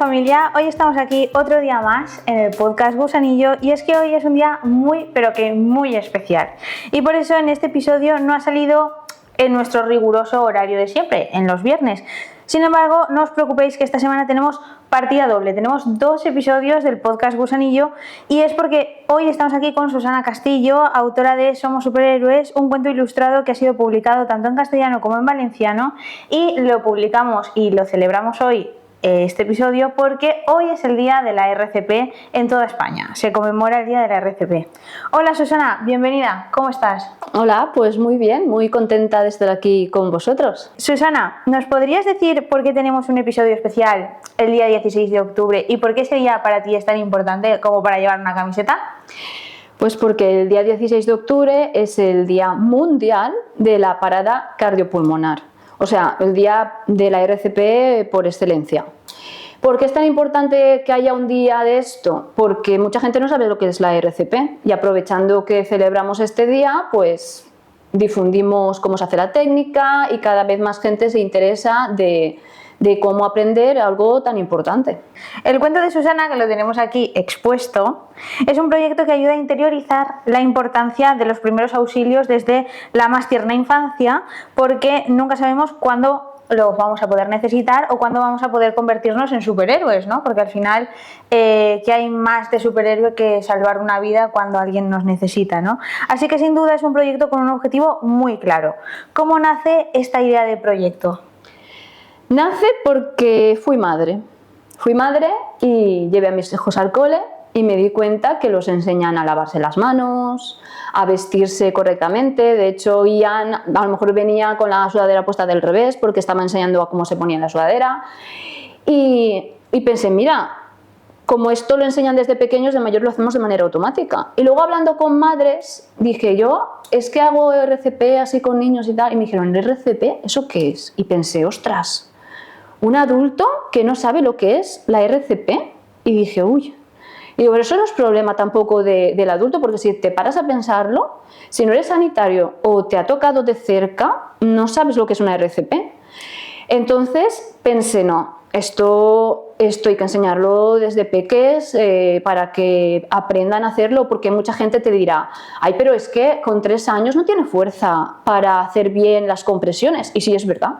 familia, hoy estamos aquí otro día más en el podcast Gusanillo y es que hoy es un día muy, pero que muy especial y por eso en este episodio no ha salido en nuestro riguroso horario de siempre, en los viernes. Sin embargo, no os preocupéis que esta semana tenemos partida doble, tenemos 2 episodios del podcast Gusanillo y es porque hoy estamos aquí con Susana Castillo, autora de Somos Superhéroes, un cuento ilustrado que ha sido publicado tanto en castellano como en valenciano y lo publicamos y lo celebramos hoy este episodio porque hoy es el día de la RCP en toda España, se conmemora el día de la RCP. Hola Susana, bienvenida, ¿cómo estás? Hola, pues muy bien, muy contenta de estar aquí con vosotros. Susana, ¿nos podrías decir por qué tenemos un episodio especial el día 16 de octubre y por qué ese día para ti es tan importante como para llevar una camiseta? Pues porque el día 16 de octubre es el Día Mundial de la Parada Cardiopulmonar, o sea, el día de la RCP por excelencia. ¿Por qué es tan importante que haya un día de esto? Porque mucha gente no sabe lo que es la RCP y aprovechando que celebramos este día, pues difundimos cómo se hace la técnica y cada vez más gente se interesa de cómo aprender algo tan importante. El cuento de Susana, que lo tenemos aquí expuesto, es un proyecto que ayuda a interiorizar la importancia de los primeros auxilios desde la más tierna infancia, porque nunca sabemos cuándo los vamos a poder necesitar o cuándo vamos a poder convertirnos en superhéroes, ¿no? Porque al final, ¿qué hay más de superhéroe que salvar una vida cuando alguien nos necesita, ¿no? Así que sin duda es un proyecto con un objetivo muy claro. ¿Cómo nace esta idea de proyecto? Nace porque fui madre. Fui madre y llevé a mis hijos al cole y me di cuenta que los enseñan a lavarse las manos, a vestirse correctamente. De hecho, Ian a lo mejor venía con la sudadera puesta del revés porque estaba enseñando a cómo se ponía la sudadera. Y pensé, mira, como esto lo enseñan desde pequeños, de mayor lo hacemos de manera automática. Y luego hablando con madres, dije yo, es que hago RCP así con niños y tal. Y me dijeron, ¿RCP? ¿Eso qué es? Y pensé, ostras, un adulto que no sabe lo que es la RCP. Y dije, uy. Y digo, pero eso no es problema tampoco del adulto, porque si te paras a pensarlo, si no eres sanitario o te ha tocado de cerca, no sabes lo que es una RCP. Entonces pensé, no, esto hay que enseñarlo desde peques para que aprendan a hacerlo, porque mucha gente te dirá, ay, pero es que con 3 años no tiene fuerza para hacer bien las compresiones. Y sí, es verdad.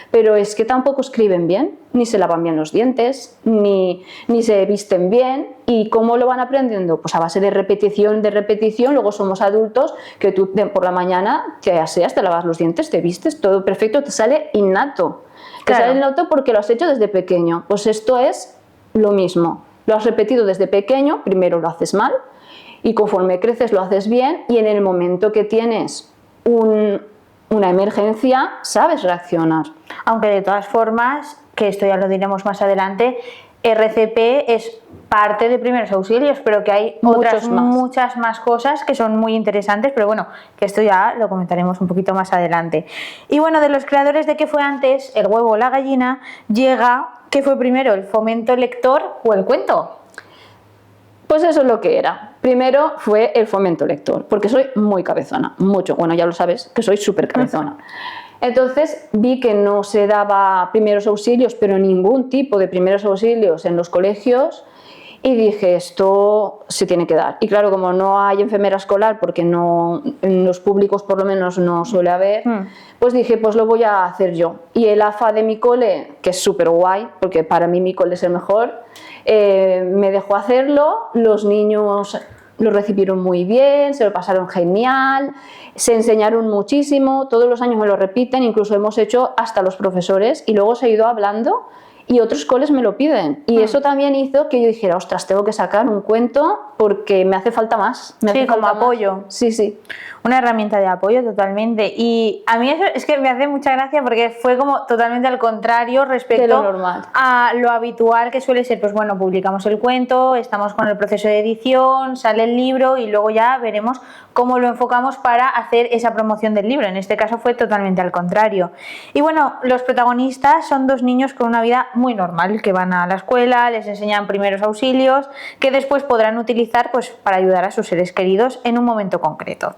Pero es que tampoco escriben bien, ni se lavan bien los dientes, ni se visten bien. ¿Y cómo lo van aprendiendo? Pues a base de repetición, luego somos adultos que tú por la mañana te aseas, te lavas los dientes, te vistes, todo perfecto, te sale innato. Te sale innato porque lo has hecho desde pequeño. Pues esto es lo mismo, lo has repetido desde pequeño, primero lo haces mal y conforme creces lo haces bien y en el momento que tienes una emergencia, sabes reaccionar. Aunque de todas formas, que esto ya lo diremos más adelante, RCP es parte de primeros auxilios, pero que hay muchas más cosas que son muy interesantes, pero bueno, que esto ya lo comentaremos un poquito más adelante. Y bueno, de los creadores de ¿qué fue antes, el huevo o la gallina? Llega, ¿qué fue primero, el fomento lector o el cuento? Pues eso es lo que era. Primero fue el fomento lector, porque soy muy cabezona, mucho. Bueno, ya lo sabes, que soy súper cabezona. Entonces vi que no se daba primeros auxilios, pero ningún tipo de primeros auxilios en los colegios y dije, esto se tiene que dar. Y claro, como no hay enfermera escolar, porque no, en los públicos por lo menos no suele haber, pues dije, pues lo voy a hacer yo. Y el AFA de mi cole, que es súper guay, porque para mí mi cole es el mejor, me dejó hacerlo, los niños lo recibieron muy bien, se lo pasaron genial, se enseñaron muchísimo, todos los años me lo repiten, incluso hemos hecho hasta los profesores y luego se ha ido hablando y otros coles me lo piden. Y eso también hizo que yo dijera, ostras, tengo que sacar un cuento porque me hace falta más. Sí, como apoyo. Sí, sí. Una herramienta de apoyo totalmente. Y a mí eso es que me hace mucha gracia porque fue como totalmente al contrario respecto a lo habitual que suele ser. Pues bueno, publicamos el cuento, estamos con el proceso de edición, sale el libro y luego ya veremos cómo lo enfocamos para hacer esa promoción del libro. En este caso fue totalmente al contrario. Y bueno, los protagonistas son 2 niños con una vida muy normal, que van a la escuela, les enseñan primeros auxilios, que después podrán utilizar utilizar pues, para ayudar a sus seres queridos en un momento concreto.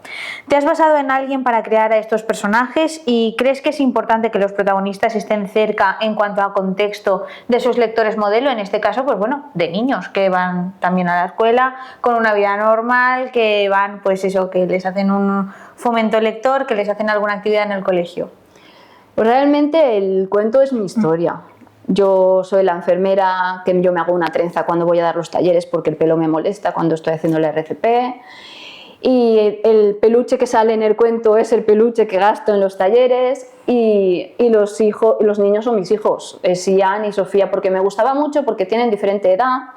¿Te has basado en alguien para crear a estos personajes y crees que es importante que los protagonistas estén cerca en cuanto a contexto de sus lectores modelo? En este caso, pues bueno, de niños que van también a la escuela con una vida normal, que van, pues eso, que les hacen un fomento lector, que les hacen alguna actividad en el colegio. Pues realmente el cuento es mi historia. Yo soy la enfermera que yo me hago una trenza cuando voy a dar los talleres porque el pelo me molesta cuando estoy haciendo el RCP. Y el peluche que sale en el cuento es el peluche que gasto en los talleres y los niños son mis hijos, es Ian y Sofía, porque me gustaba mucho, porque tienen diferente edad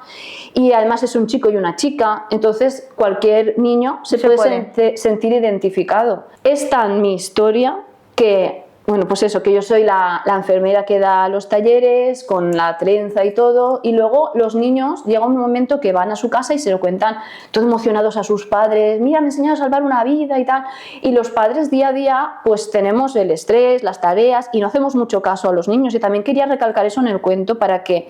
y además es un chico y una chica, entonces cualquier niño se puede sentir identificado. Es tan mi historia que... Bueno, pues eso, que yo soy la enfermera que da los talleres con la trenza y todo, y luego los niños llega un momento que van a su casa y se lo cuentan todos emocionados a sus padres, mira, me enseñaron a salvar una vida y tal, y los padres día a día pues tenemos el estrés, las tareas y no hacemos mucho caso a los niños, y también quería recalcar eso en el cuento para que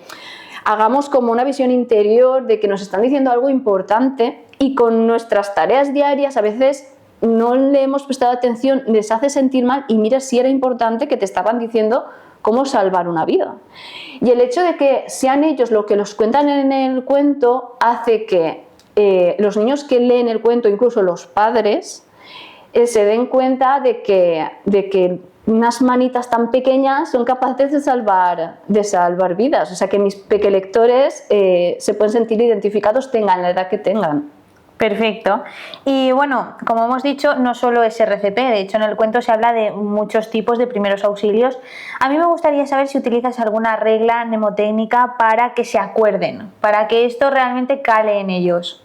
hagamos como una visión interior de que nos están diciendo algo importante y con nuestras tareas diarias a veces no le hemos prestado atención, les hace sentir mal y mira si era importante que te estaban diciendo cómo salvar una vida. Y el hecho de que sean ellos lo que los cuentan en el cuento hace que los niños que leen el cuento, incluso los padres, se den cuenta de que unas manitas tan pequeñas son capaces de salvar vidas. O sea que mis pequelectores se pueden sentir identificados, tengan la edad que tengan. Perfecto. Y bueno, como hemos dicho, no solo es RCP, de hecho en el cuento se habla de muchos tipos de primeros auxilios. A mí me gustaría saber si utilizas alguna regla mnemotécnica para que se acuerden, para que esto realmente cale en ellos.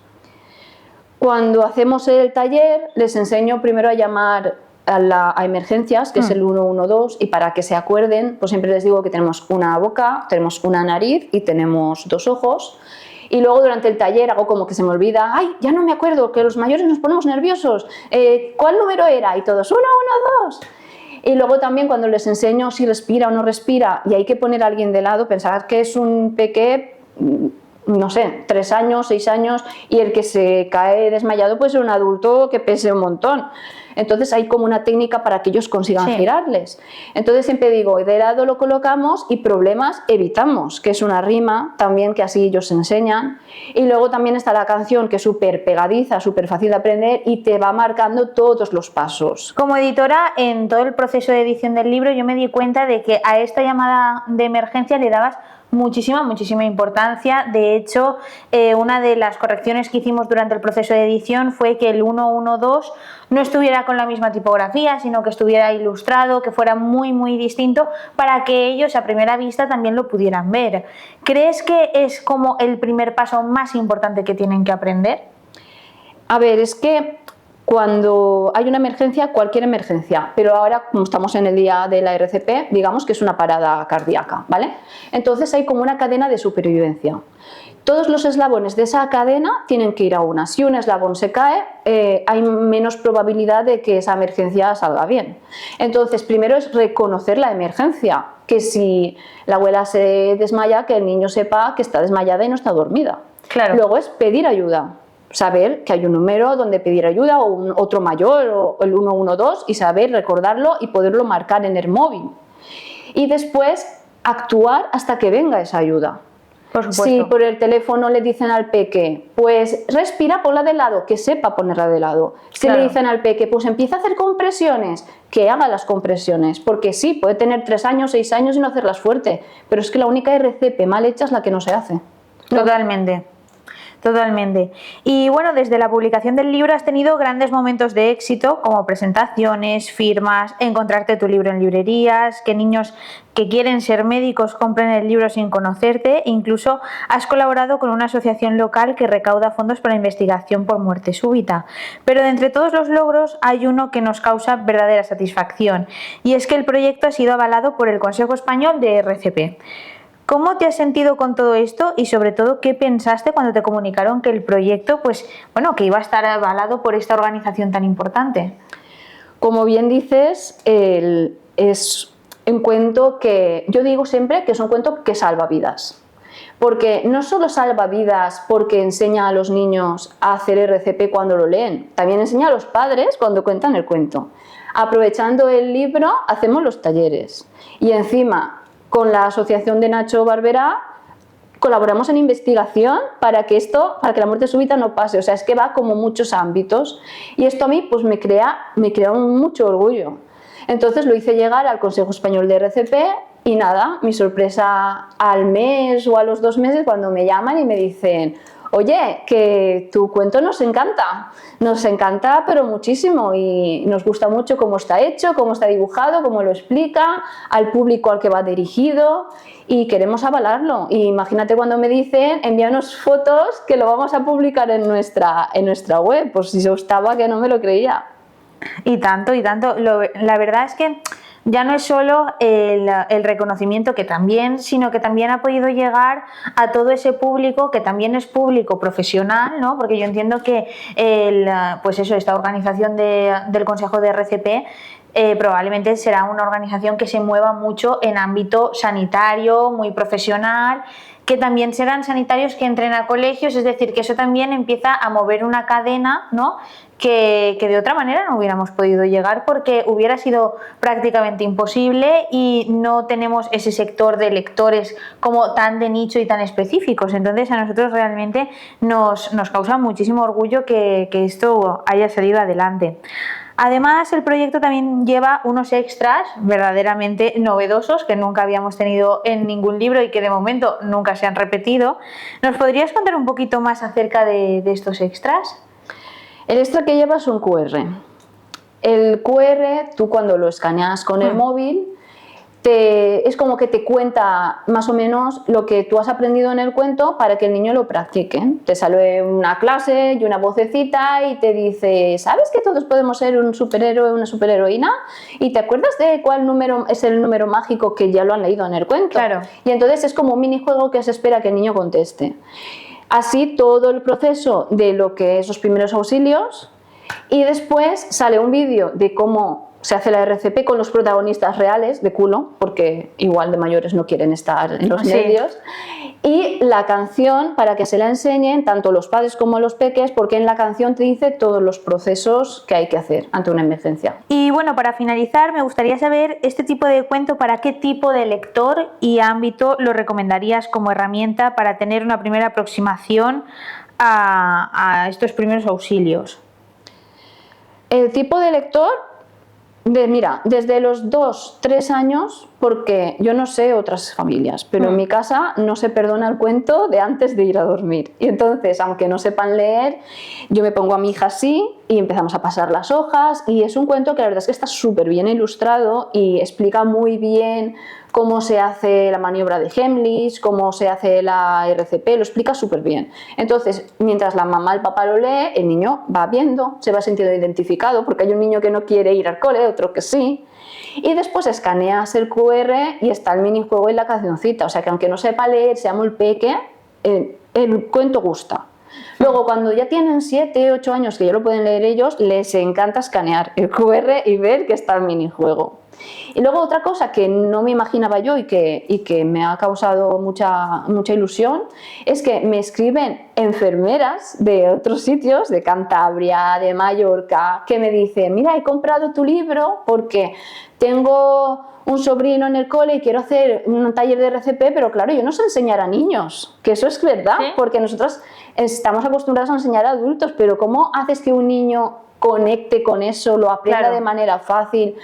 Cuando hacemos el taller les enseño primero a llamar a emergencias, que es el 112, y para que se acuerden, pues siempre les digo que tenemos una boca, tenemos una nariz y tenemos dos ojos. Y luego durante el taller hago como que se me olvida, ¡ay, ya no me acuerdo, que los mayores nos ponemos nerviosos! ¿Cuál número era? Y todos, 112. Y luego también cuando les enseño si respira o no respira y hay que poner a alguien de lado, pensad que es un peque, no sé, 3 años, 6 años, y el que se cae desmayado puede ser un adulto que pese un montón. Entonces hay como una técnica para que ellos consigan girarles. Entonces siempre digo, de lado lo colocamos y problemas evitamos, que es una rima también que así ellos enseñan. Y luego también está la canción que es súper pegadiza, súper fácil de aprender y te va marcando todos los pasos. Como editora, en todo el proceso de edición del libro yo me di cuenta de que a esta llamada de emergencia le dabas muchísima importancia. De hecho, una de las correcciones que hicimos durante el proceso de edición fue que el 112 no estuviera con la misma tipografía, sino que estuviera ilustrado, que fuera muy distinto, para que ellos a primera vista también lo pudieran ver. ¿Crees que es como el primer paso más importante que tienen que aprender? A ver, es que cuando hay una emergencia, cualquier emergencia, pero ahora como estamos en el día de la RCP, digamos que es una parada cardíaca, ¿vale? Entonces hay como una cadena de supervivencia. Todos los eslabones de esa cadena tienen que ir a una. Si un eslabón se cae, hay menos probabilidad de que esa emergencia salga bien. Entonces, primero es reconocer la emergencia, que si la abuela se desmaya, que el niño sepa que está desmayada y no está dormida. Claro. Luego es pedir ayuda. Saber que hay un número donde pedir ayuda o otro mayor o el 112 y saber recordarlo y poderlo marcar en el móvil. Y después actuar hasta que venga esa ayuda. Por supuesto. Si por el teléfono le dicen al peque, pues respira, ponla de lado, que sepa ponerla de lado. Si le dicen al peque, pues empieza a hacer compresiones, que haga las compresiones. Porque sí, puede tener 3 años, 6 años y no hacerlas fuerte, pero es que la única RCP mal hecha es la que no se hace. Totalmente. Y bueno, desde la publicación del libro has tenido grandes momentos de éxito, como presentaciones, firmas, encontrarte tu libro en librerías, que niños que quieren ser médicos compren el libro sin conocerte, e incluso has colaborado con una asociación local que recauda fondos para investigación por muerte súbita. Pero de entre todos los logros hay uno que nos causa verdadera satisfacción, y es que el proyecto ha sido avalado por el Consejo Español de RCP. ¿Cómo te has sentido con todo esto y sobre todo qué pensaste cuando te comunicaron que el proyecto, que iba a estar avalado por esta organización tan importante? Como bien dices, es un cuento que yo digo siempre que es un cuento que salva vidas. porque no solo salva vidas porque enseña a los niños a hacer RCP cuando lo leen, también enseña a los padres cuando cuentan el cuento. Aprovechando el libro, hacemos los talleres. Y encima, con la asociación de Nacho Barberá, colaboramos en investigación para que la muerte súbita no pase. O sea, es que va como muchos ámbitos. Y esto a mí pues me crea mucho orgullo. Entonces lo hice llegar al Consejo Español de RCP y nada, mi sorpresa al mes o a los 2 meses cuando me llaman y me dicen: oye, que tu cuento nos encanta pero muchísimo, y nos gusta mucho cómo está hecho, cómo está dibujado, cómo lo explica, al público al que va dirigido, y queremos avalarlo. Y imagínate cuando me dicen: envíanos fotos que lo vamos a publicar en nuestra web. Pues si yo estaba que no me lo creía. Y tanto, y tanto. La verdad es que ya no es solo el reconocimiento, que también, sino que también ha podido llegar a todo ese público que también es público profesional, ¿no? Porque yo entiendo que esta organización del Consejo de RCP probablemente será una organización que se mueva mucho en ámbito sanitario, muy profesional, que también serán sanitarios que entren a colegios, es decir, que eso también empieza a mover una cadena, ¿no?, que de otra manera no hubiéramos podido llegar, porque hubiera sido prácticamente imposible, y no tenemos ese sector de lectores como tan de nicho y tan específicos. Entonces a nosotros realmente nos causa muchísimo orgullo que esto haya salido adelante. Además, el proyecto también lleva unos extras verdaderamente novedosos que nunca habíamos tenido en ningún libro y que de momento nunca se han repetido. ¿Nos podrías contar un poquito más acerca de estos extras? El extra que lleva es un QR. El QR, tú cuando lo escaneas con el móvil, es como que te cuenta más o menos lo que tú has aprendido en el cuento para que el niño lo practique. Te sale una clase y una vocecita y te dice: ¿sabes que todos podemos ser un superhéroe o una superheroína? ¿Y te acuerdas de cuál número es el número mágico, que ya lo han leído en el cuento? Claro. Y entonces es como un minijuego que se espera que el niño conteste. Así todo el proceso de lo que es los primeros auxilios, y después sale un vídeo de cómo se hace la RCP con los protagonistas reales, de culo, porque igual de mayores no quieren estar en los medios, y la canción para que se la enseñen tanto los padres como los peques, porque en la canción te dice todos los procesos que hay que hacer ante una emergencia. Y bueno, para finalizar, me gustaría saber, este tipo de cuento, ¿para qué tipo de lector y ámbito lo recomendarías como herramienta para tener una primera aproximación a estos primeros auxilios? El tipo de lector, mira, desde los 2-3 años, porque yo no sé otras familias, pero en mi casa no se perdona el cuento de antes de ir a dormir. Y entonces, aunque no sepan leer, yo me pongo a mi hija así y empezamos a pasar las hojas, y es un cuento que la verdad es que está súper bien ilustrado y explica muy bien cómo se hace la maniobra de Heimlich, cómo se hace la RCP, lo explica súper bien. Entonces, mientras la mamá, el papá lo lee, el niño va viendo, se va sintiendo identificado, porque hay un niño que no quiere ir al cole, otro que sí. Y después escaneas el QR y está el minijuego y la cancioncita. O sea que aunque no sepa leer, sea muy peque, el cuento gusta. Luego, cuando ya tienen 7, 8 años, que ya lo pueden leer ellos, les encanta escanear el QR y ver que está el minijuego. Y luego otra cosa que no me imaginaba yo y que me ha causado mucha ilusión, es que me escriben enfermeras de otros sitios, de Cantabria, de Mallorca, que me dicen: mira, he comprado tu libro porque tengo un sobrino en el cole y quiero hacer un taller de RCP, pero claro, yo no sé enseñar a niños, que eso es verdad, ¿sí? Porque nosotros estamos acostumbrados a enseñar a adultos, pero ¿cómo haces que un niño conecte con eso, lo aprenda de manera fácil?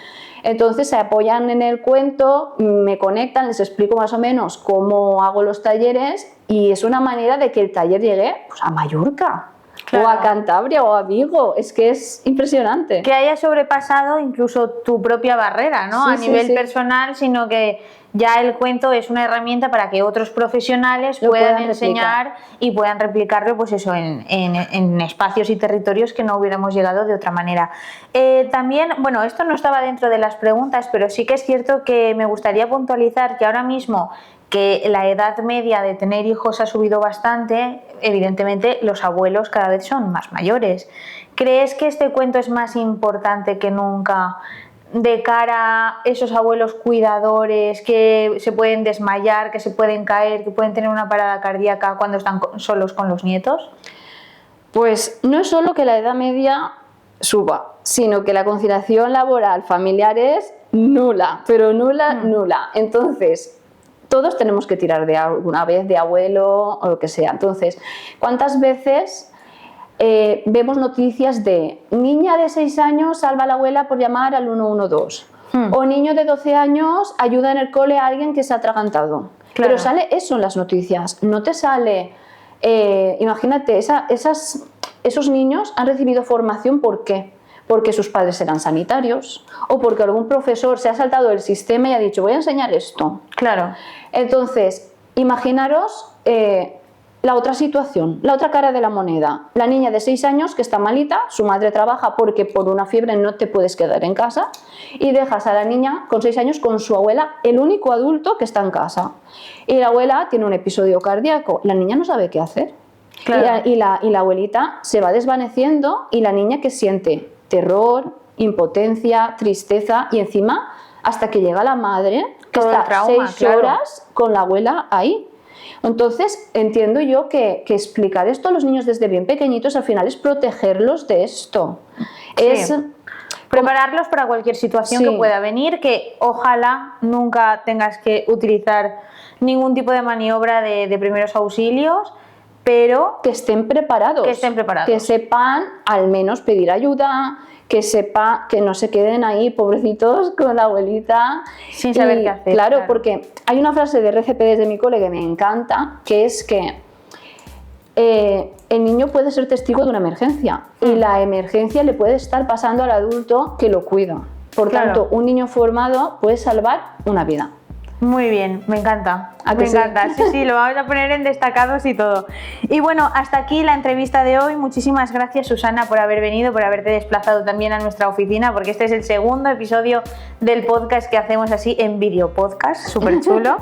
Entonces se apoyan en el cuento, me conectan, les explico más o menos cómo hago los talleres, y es una manera de que el taller llegue pues a Mallorca. Claro. O a Cantabria o a Vigo, es que es impresionante. Que haya sobrepasado incluso tu propia barrera, ¿no? A nivel personal, sino que ya el cuento es una herramienta para que otros profesionales puedan enseñar y puedan replicarlo, pues eso, en espacios y territorios que no hubiéramos llegado de otra manera. También, bueno, esto no estaba dentro de las preguntas, pero sí que es cierto que me gustaría puntualizar que ahora mismo, que la edad media de tener hijos ha subido bastante, evidentemente los abuelos cada vez son más mayores. ¿Crees que este cuento es más importante que nunca de cara a esos abuelos cuidadores que se pueden desmayar, que se pueden caer, que pueden tener una parada cardíaca cuando están solos con los nietos? Pues no es solo que la edad media suba, sino que la conciliación laboral familiar es nula, pero nula. Entonces, todos tenemos que tirar de alguna vez de abuelo o lo que sea. Entonces, ¿cuántas veces vemos noticias de niña de 6 años salva a la abuela por llamar al 112? O niño de 12 años ayuda en el cole a alguien que se ha atragantado. Claro. Pero sale eso en las noticias, no te sale... imagínate, esos niños han recibido formación, ¿por qué? Porque sus padres eran sanitarios o porque algún profesor se ha saltado del sistema y ha dicho voy a enseñar esto. Claro. Entonces, imaginaros la otra situación, la otra cara de la moneda. La niña de 6 años que está malita, su madre trabaja porque por una fiebre no te puedes quedar en casa y dejas a la niña con 6 años con su abuela, el único adulto que está en casa. Y la abuela tiene un episodio cardíaco, la niña no sabe qué hacer. Claro. Y la abuelita se va desvaneciendo y la niña que siente terror, impotencia, tristeza y encima hasta que llega la madre que Todo el está trauma, 6 claro. horas con la abuela ahí. Entonces entiendo yo que explicar esto a los niños desde bien pequeñitos al final es protegerlos de esto. Sí. Es prepararlos para cualquier situación Sí. que pueda venir, que ojalá nunca tengas que utilizar ningún tipo de maniobra de primeros auxilios, pero que estén preparados. Que estén preparados. Que sepan al menos pedir ayuda, que sepa que no se queden ahí pobrecitos con la abuelita Sin saber qué hacer, Claro, claro. porque hay una frase de RCP desde mi cole que me encanta, que es que el niño puede ser testigo de una emergencia y la emergencia le puede estar pasando al adulto que lo cuida. Por Claro. tanto, un niño formado puede salvar una vida. muy bien, me encanta. ¿A Me que sí? encanta, sí, lo vamos a poner en destacados y todo. Y bueno, hasta aquí la entrevista de hoy. Muchísimas gracias, Susana, por haber venido, por haberte desplazado también a nuestra oficina, porque este es el segundo episodio del podcast que hacemos así en vídeo podcast, súper chulo.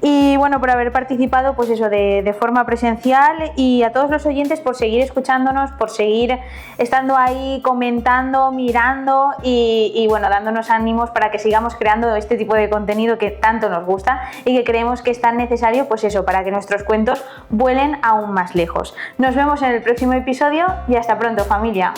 Y bueno, por haber participado, pues eso, de forma presencial, y a todos los oyentes por seguir escuchándonos, por seguir estando ahí comentando, mirando y bueno, dándonos ánimos para que sigamos creando este tipo de contenido que tanto nos gusta y que creemos que es tan necesario, pues eso, para que nuestros cuentos vuelen aún más lejos. Nos vemos en el próximo episodio y hasta pronto, familia.